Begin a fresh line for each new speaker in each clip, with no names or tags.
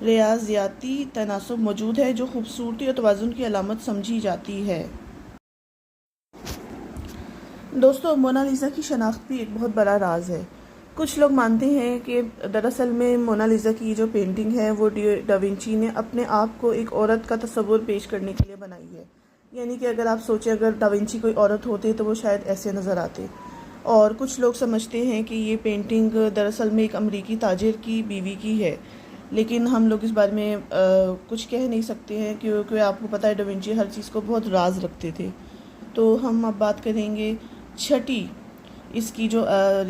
ریاضیاتی تناسب موجود ہے جو خوبصورتی اور توازن کی علامت سمجھی جاتی ہے۔ دوستو، مونا لیزا کی شناخت بھی ایک بہت بڑا راز ہے۔ کچھ لوگ مانتے ہیں کہ دراصل میں مونا لیزا کی جو پینٹنگ ہے وہ ڈاونچی نے اپنے آپ کو ایک عورت کا تصور پیش کرنے کے لیے بنائی ہے۔ یعنی کہ اگر آپ سوچیں اگر ڈاونچی کوئی عورت ہوتے تو وہ شاید ایسے نظر آتے۔ اور کچھ لوگ سمجھتے ہیں کہ یہ پینٹنگ دراصل میں ایک امریکی تاجر کی بیوی کی ہے، لیکن ہم لوگ اس بارے میں کچھ کہہ نہیں سکتے ہیں کیونکہ آپ کو پتہ ہے ڈاونچی ہر چیز کو بہت راز رکھتے تھے۔ تو ہم اب بات کریں گے چھٹی اس کی جو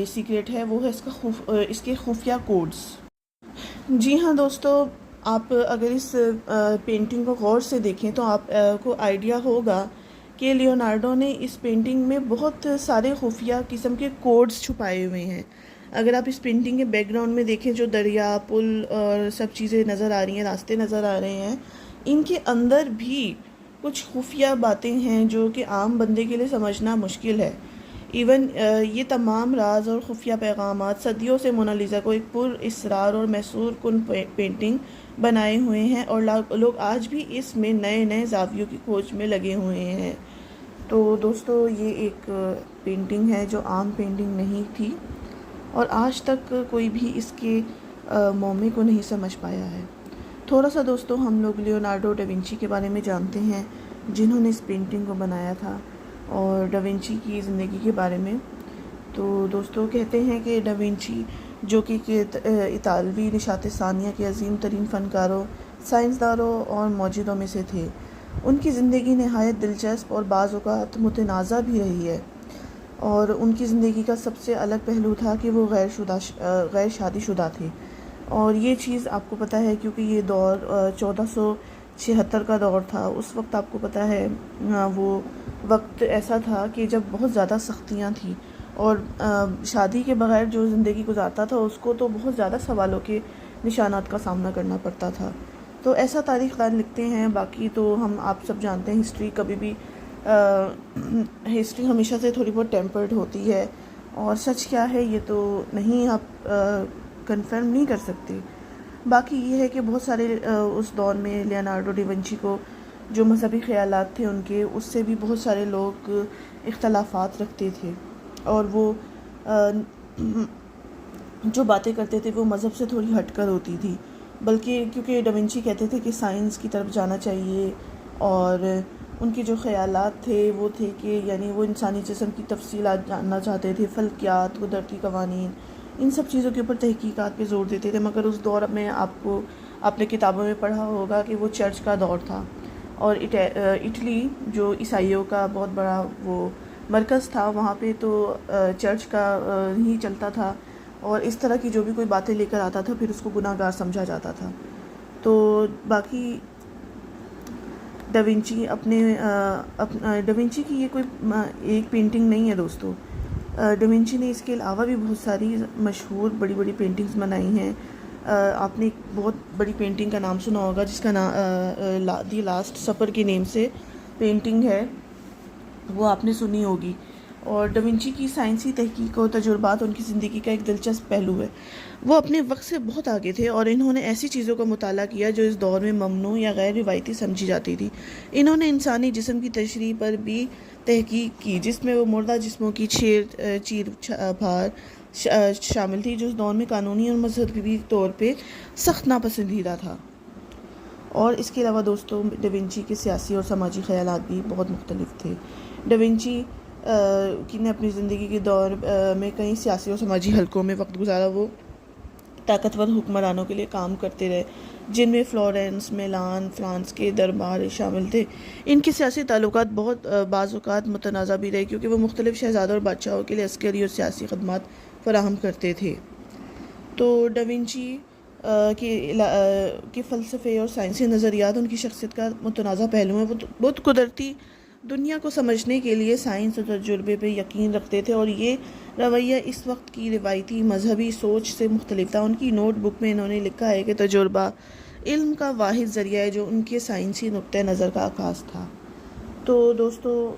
سیکریٹ ہے، وہ ہے اس کے خفیہ کوڈز۔ جی ہاں دوستو، آپ اگر اس پینٹنگ کو غور سے دیکھیں تو آپ کو آئیڈیا ہوگا کہ لیونارڈو نے اس پینٹنگ میں بہت سارے خفیہ قسم کے کوڈز چھپائے ہوئے ہیں۔ اگر آپ اس پینٹنگ کے بیک گراؤنڈ میں دیکھیں، جو دریا، پل اور سب چیزیں نظر آ رہی ہیں، راستے نظر آ رہے ہیں، ان کے اندر بھی کچھ خفیہ باتیں ہیں جو کہ عام بندے کے لیے سمجھنا مشکل ہے۔ ایون یہ تمام راز اور خفیہ پیغامات صدیوں سے مونا لیزا کو ایک پر اسرار اور محصور کن پینٹنگ بنائے ہوئے ہیں، اور لوگ آج بھی اس میں نئے نئے زاویوں کی کھوج میں لگے ہوئے ہیں۔ تو دوستو، یہ ایک پینٹنگ ہے جو عام پینٹنگ نہیں تھی، اور آج تک کوئی بھی اس کے مومے کو نہیں سمجھ پایا ہے۔ تھوڑا سا دوستو ہم لوگ لیونارڈو ڈاونچی کے بارے میں جانتے ہیں، جنہوں نے اس پینٹنگ کو بنایا تھا، اور ڈاونچی کی زندگی کے بارے میں۔ تو دوستو کہتے ہیں کہ ڈاونچی جو کہ اطالوی نشاط ثانیہ کے عظیم ترین فنکاروں، سائنسدانوں اور موجدوں میں سے تھے۔ ان کی زندگی نہایت دلچسپ اور بعض اوقات متنازع بھی رہی ہے، اور ان کی زندگی کا سب سے الگ پہلو تھا کہ وہ غیر شادی شدہ تھے۔ اور یہ چیز آپ کو پتہ ہے کیونکہ یہ دور 1476 کا دور تھا۔ اس وقت آپ کو پتہ ہے وہ وقت ایسا تھا کہ جب بہت زیادہ سختیاں تھیں، اور شادی کے بغیر جو زندگی گزارتا تھا اس کو تو بہت زیادہ سوالوں کے نشانات کا سامنا کرنا پڑتا تھا۔ تو ایسا تاریخ دان لکھتے ہیں۔ باقی تو ہم آپ سب جانتے ہیں ہسٹری کبھی بھی ہسٹری ہمیشہ سے تھوڑی بہت ٹیمپرڈ ہوتی ہے، اور سچ کیا ہے یہ تو نہیں آپ کنفرم نہیں کر سکتے۔ باقی یہ ہے کہ بہت سارے اس دور میں لیونارڈو ڈاونچی کو جو مذہبی خیالات تھے ان کے، اس سے بھی بہت سارے لوگ اختلافات رکھتے تھے، اور وہ جو باتیں کرتے تھے وہ مذہب سے تھوڑی ہٹ کر ہوتی تھی، بلکہ کیونکہ ڈاونچی کہتے تھے کہ سائنس کی طرف جانا چاہیے، اور ان کے جو خیالات تھے وہ تھے کہ یعنی وہ انسانی جسم کی تفصیلات جاننا چاہتے تھے، فلکیات، قدرتی قوانین، ان سب چیزوں کے اوپر تحقیقات پہ زور دیتے تھے۔ مگر اس دور میں آپ نے کتابوں میں پڑھا ہوگا کہ وہ چرچ کا دور تھا، اور اٹلی جو عیسائیوں کا بہت بڑا وہ مرکز تھا، وہاں پہ تو چرچ کا ہی چلتا تھا، اور اس طرح کی جو بھی کوئی باتیں لے کر آتا تھا پھر اس کو گناہ گار سمجھا جاتا تھا۔ تو باقی ڈاونچی ڈاونچی کی یہ کوئی ایک پینٹنگ نہیں ہے دوستو۔ ڈاونچی نے اس کے علاوہ بھی بہت ساری مشہور بڑی بڑی پینٹنگز بنائی ہیں۔ آپ نے ایک بہت بڑی پینٹنگ کا نام سنا ہوگا جس کا نام دی لاسٹ سپر کے نیم سے پینٹنگ ہے، وہ آپ نے سنی ہوگی۔ اور ڈاونچی کی سائنسی تحقیق و تجربات ان کی زندگی کا ایک دلچسپ پہلو ہے۔ وہ اپنے وقت سے بہت آگے تھے، اور انہوں نے ایسی چیزوں کا مطالعہ کیا جو اس دور میں ممنوع یا غیر روایتی سمجھی جاتی تھی۔ انہوں نے انسانی جسم کی تشریح پر بھی تحقیق کی، جس میں وہ مردہ جسموں کی چیر پھاڑ شامل تھی، جو اس دور میں قانونی اور مذہبی طور پہ سخت ناپسندیدہ تھا۔ اور اس کے علاوہ دوستوں ڈاونچی کے سیاسی اور سماجی خیالات بھی بہت مختلف تھے۔ ڈاونچی نے اپنی زندگی کے دور میں کئی سیاسی اور سماجی حلقوں میں وقت گزارا۔ وہ طاقتور حکمرانوں کے لیے کام کرتے رہے، جن میں فلورنس، میلان، فرانس کے دربار شامل تھے۔ ان کے سیاسی تعلقات بعض اوقات متنازع بھی رہے، کیونکہ وہ مختلف شہزادوں اور بادشاہوں کے لیے عسکری اور سیاسی خدمات فراہم کرتے تھے۔ تو ڈاونچی کے فلسفے اور سائنسی نظریات ان کی شخصیت کا متنازع پہلو ہیں۔ وہ بہت قدرتی دنیا کو سمجھنے کے لیے سائنس اور تجربے پہ یقین رکھتے تھے، اور یہ رویہ اس وقت کی روایتی مذہبی سوچ سے مختلف تھا۔ ان کی نوٹ بک میں انہوں نے لکھا ہے کہ تجربہ علم کا واحد ذریعہ ہے، جو ان کے سائنسی نقطہ نظر کا عکاس تھا۔ تو دوستو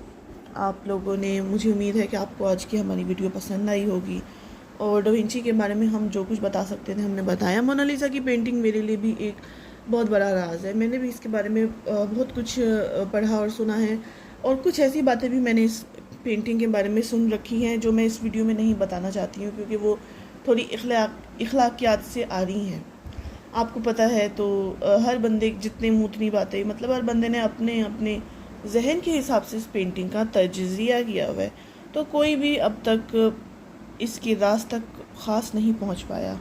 آپ لوگوں نے، مجھے امید ہے کہ آپ کو آج کی ہماری ویڈیو پسند آئی ہوگی، اور ڈاونچی کے بارے میں ہم جو کچھ بتا سکتے تھے ہم نے بتایا۔ مونا لیزا کی پینٹنگ میرے لیے بھی ایک بہت بڑا راز ہے۔ میں نے بھی اس کے بارے میں بہت کچھ پڑھا اور سنا ہے، اور کچھ ایسی باتیں بھی میں نے اس پینٹنگ کے بارے میں سن رکھی ہیں جو میں اس ویڈیو میں نہیں بتانا چاہتی ہوں، کیونکہ وہ تھوڑی اخلاقیات سے آ رہی ہیں۔ آپ کو پتہ ہے تو ہر بندے جتنے منہ اتنی باتیں، مطلب ہر بندے نے اپنے اپنے ذہن کے حساب سے اس پینٹنگ کا تجزیہ کیا ہوا ہے، تو کوئی بھی اب تک اس کی راز تک خاص نہیں پہنچ پایا۔